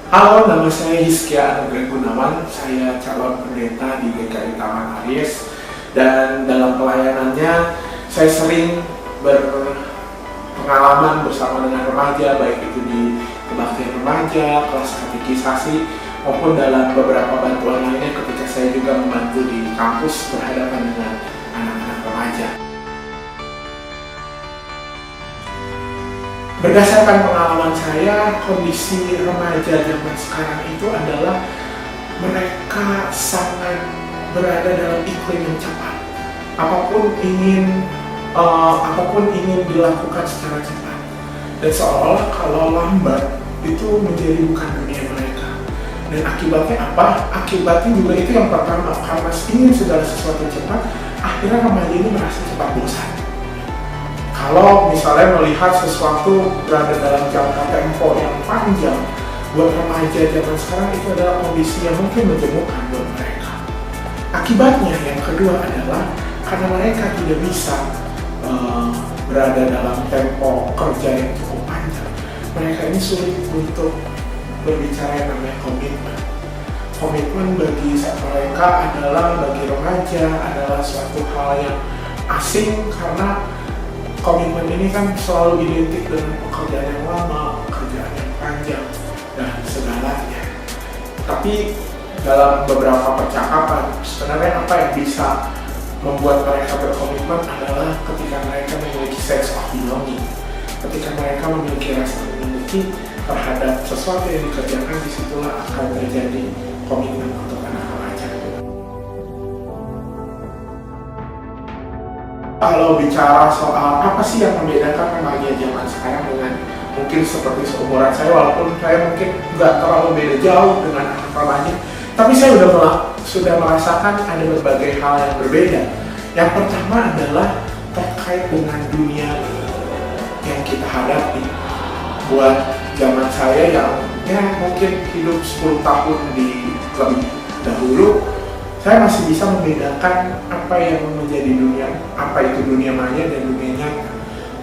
Halo, nama saya Hizkia Anugrah Gunawan. Saya calon pendeta di GKI Taman Aries. Dan dalam pelayanannya, saya sering berpengalaman bersama dengan remaja, baik itu di kebaktian remaja, kelas katekisasi, maupun dalam beberapa bantuan lainnya ketika saya juga membantu di kampus berhadapan dengan anak-anak remaja. Berdasarkan pengalaman saya, kondisi remaja zaman sekarang itu adalah mereka sangat berada dalam iklim yang cepat. Apapun ingin dilakukan secara cepat. Dan seolah-olah kalau lambat itu menjadi bukan dunia mereka. Dan akibatnya apa? Akibatnya juga itu yang pertama, karena ingin segala sesuatu cepat, akhirnya remaja ini merasa cepat bosan. Kalau misalnya melihat sesuatu berada dalam jangka tempo yang panjang, buat remaja zaman sekarang itu adalah kondisi yang mungkin menjemukan buat mereka. Akibatnya yang kedua adalah karena mereka tidak bisa berada dalam tempo kerja yang cukup panjang, mereka ini sulit untuk berbicara yang namanya komitmen. Komitmen bagi mereka bagi remaja adalah suatu hal yang asing karena komitmen ini kan selalu identik dengan pekerjaan yang lama, pekerjaan yang panjang, dan segalanya. Tapi dalam beberapa percakapan, sebenarnya apa yang bisa membuat mereka berkomitmen adalah ketika mereka memiliki sense of belonging. Ketika mereka memiliki rasa memiliki terhadap sesuatu yang dikerjakan, disitulah akan terjadi komitmen untuk anak remaja. Kalau bicara soal apa sih yang membedakan remaja zaman sekarang dengan mungkin seperti seumuran saya, walaupun saya mungkin nggak terlalu beda jauh dengan anak remaja, tapi saya sudah merasakan ada berbagai hal yang berbeda. Yang pertama adalah terkait dengan dunia yang kita hadapi. Buat zaman saya yang mungkin hidup 10 tahun lebih dahulu, saya masih bisa membedakan apa yang menjadi apa itu dunia maya dan dunia nyata.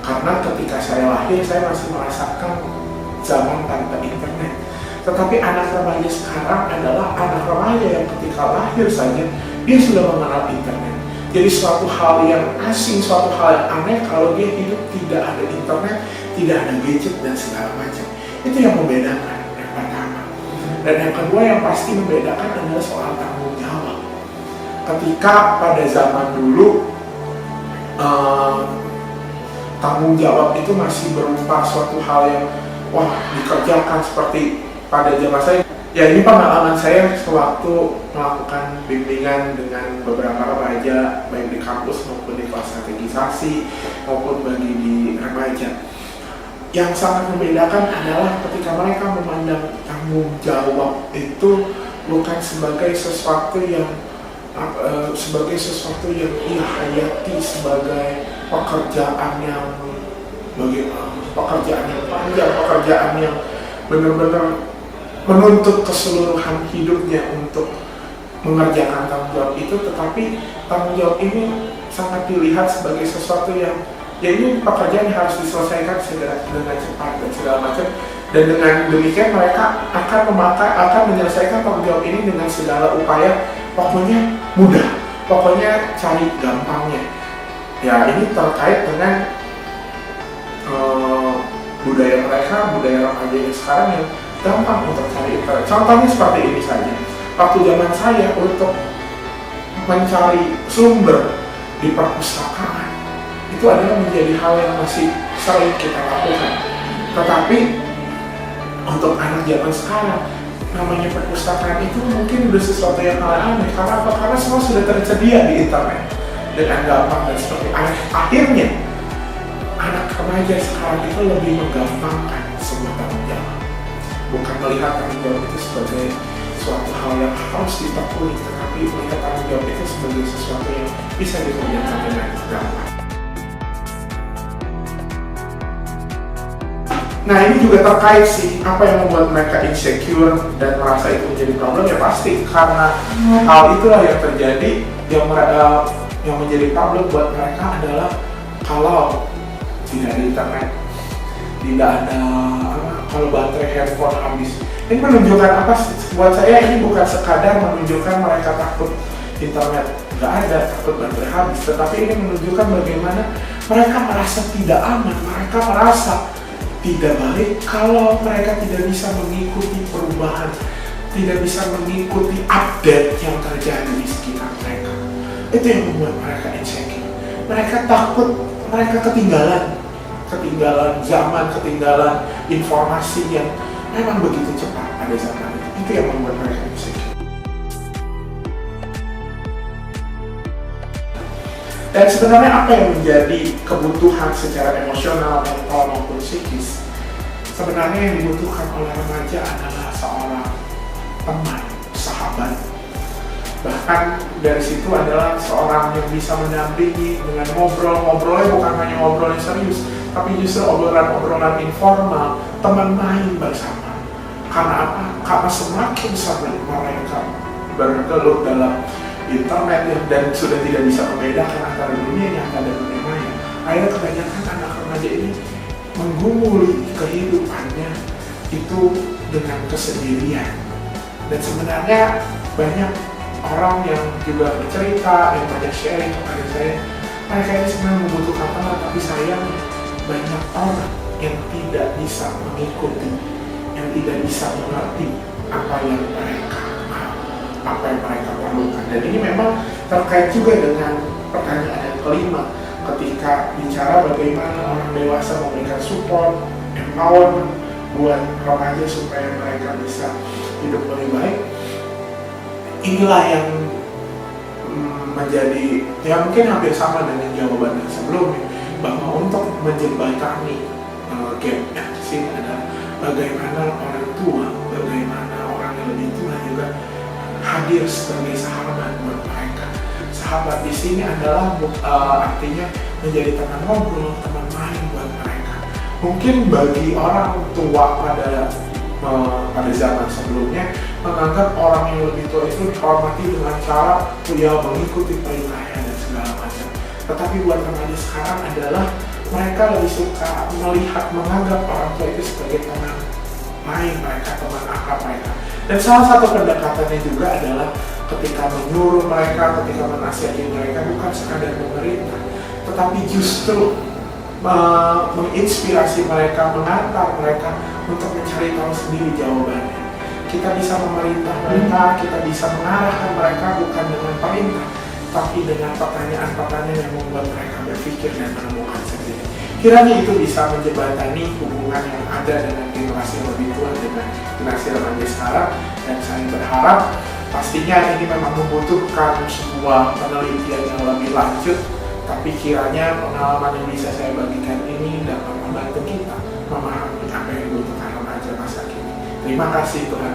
Karena ketika saya lahir, saya masih merasakan zaman tanpa internet. Tetapi anak remaja sekarang adalah anak remaja yang ketika lahir saja, dia sudah mengenal internet. Jadi suatu hal yang asing, suatu hal yang aneh kalau dia hidup tidak ada internet, tidak ada gadget dan segala macam. Itu yang membedakan yang pertama. Dan yang kedua yang pasti membedakan adalah soal tanggung jawab. Ketika pada zaman dulu tanggung jawab itu masih berupa suatu hal yang dikerjakan seperti pada zaman saya. Ya, ini pengalaman saya sewaktu melakukan bimbingan dengan beberapa remaja baik di kampus maupun di kelas katekisasi maupun bagi di remaja. Yang sangat membedakan adalah ketika mereka memandang tanggung jawab itu bukan sebagai sesuatu yang ia hayati sebagai pekerjaan yang panjang, pekerjaan yang benar-benar menuntut keseluruhan hidupnya untuk mengerjakan tanggung jawab itu, tetapi tanggung jawab ini sangat dilihat sebagai sesuatu yang ini pekerjaan yang harus diselesaikan dengan cepat dan segala macam. Dan dengan demikian mereka akan menyelesaikan tanggung jawab ini dengan segala upaya, pokoknya mudah, pokoknya cari gampangnya. Ya, ini terkait dengan budaya remaja sekarang yang gampang untuk cari internet. Contohnya seperti ini saja. Waktu zaman saya untuk mencari sumber di perpustakaan itu adalah menjadi hal yang masih sering kita lakukan. Tetapi untuk anak zaman sekarang, namanya perpustakaan itu mungkin udah sesuatu yang aneh. Karena apa? Karena semua sudah tersedia di internet dengan gampang dan seperti akhirnya anak remaja sekarang itu lebih menggampangkan sebuah tanggung jawab. Bukan melihat tanggung jawab itu sebagai suatu hal yang harus ditekuni, tetapi melihat tanggung jawab itu sebagai sesuatu yang bisa dikerjakan dengan gampang. Nah, ini juga terkait sih apa yang membuat mereka insecure dan merasa itu menjadi problem. Ya pasti karena hal itulah yang terjadi yang menjadi problem buat mereka adalah kalau tidak ada internet, tidak ada kalau baterai handphone habis, Ini menunjukkan apa? Buat saya ini bukan sekadar menunjukkan mereka takut internet nggak ada, takut baterai habis, tetapi ini menunjukkan bagaimana mereka merasa tidak aman, mereka merasa tidak baik kalau mereka tidak bisa mengikuti perubahan, tidak bisa mengikuti update yang terjadi di sekitar mereka. Itu yang membuat mereka insecure. Mereka takut, mereka ketinggalan zaman, ketinggalan informasi yang memang begitu cepat pada zaman itu. Itu yang membuat mereka insecure. Dan sebenarnya apa yang menjadi kebutuhan secara emosional, mental maupun psikis? Sebenarnya yang dibutuhkan oleh remaja adalah seorang teman, sahabat. Bahkan dari situ adalah seorang yang bisa mendampingi dengan ngobrolnya bukan hanya ngobrol yang serius, tapi justru obrolan informal, teman main bersama. Karena apa? Karena semakin sering mereka bergelut dalam internet dan sudah tidak bisa membedakan antara dunia nyata dan dunia maya, akhirnya kebanyakan anak remaja ini menggumuli kehidupannya itu dengan kesendirian. Dan sebenarnya banyak orang yang juga bercerita, yang banyak sharing kepada saya, mereka ini sebenarnya membutuhkan teman, tapi sayangnya banyak orang yang tidak bisa mengikuti, yang tidak bisa mengerti apa yang mereka perlukan. Dan ini memang terkait juga dengan pertanyaan yang kelima, ketika bicara bagaimana orang dewasa memberikan support, empowerment buat remaja supaya mereka bisa hidup lebih baik. Inilah yang menjadi, ya mungkin hampir sama dengan jawaban yang sebelumnya, bahwa untuk menjembatani gap di sini adalah bagaimana orang tua, bagaimana orang yang lebih tua juga hadir sebagai sahabat buat mereka. Sahabat di sini adalah artinya menjadi teman ngobrol, teman main buat mereka. Mungkin bagi orang tua pada zaman sebelumnya menganggap orang yang lebih tua itu dihormati dengan cara mengikuti perintahnya dan segala macam. Tetapi buat remaja sekarang adalah mereka lebih suka menganggap orang tua itu sebagai teman main mereka, teman akrab mereka. Dan salah satu pendekatannya juga adalah ketika menyuruh mereka, ketika menasihati mereka, bukan sekadar memerintah, tetapi justru menginspirasi mereka, mengantar mereka untuk mencari tahu sendiri jawabannya. Kita bisa memerintah mereka, kita bisa mengarahkan mereka bukan dengan perintah, tapi dengan pertanyaan-pertanyaan yang membuat mereka berpikir dan menemukan sendiri. Kiranya itu bisa menjembatani hubungan yang ada dengan generasi yang lebih tua dengan generasi remaja sekarang, dan saya berharap pastinya ini memang membutuhkan sebuah penelitian yang lebih lanjut, tapi kiranya pengalaman yang bisa saya bagikan ini dapat membantu kita memahami apa yang dibutuhkan remaja masa kini. Terima kasih Tuhan.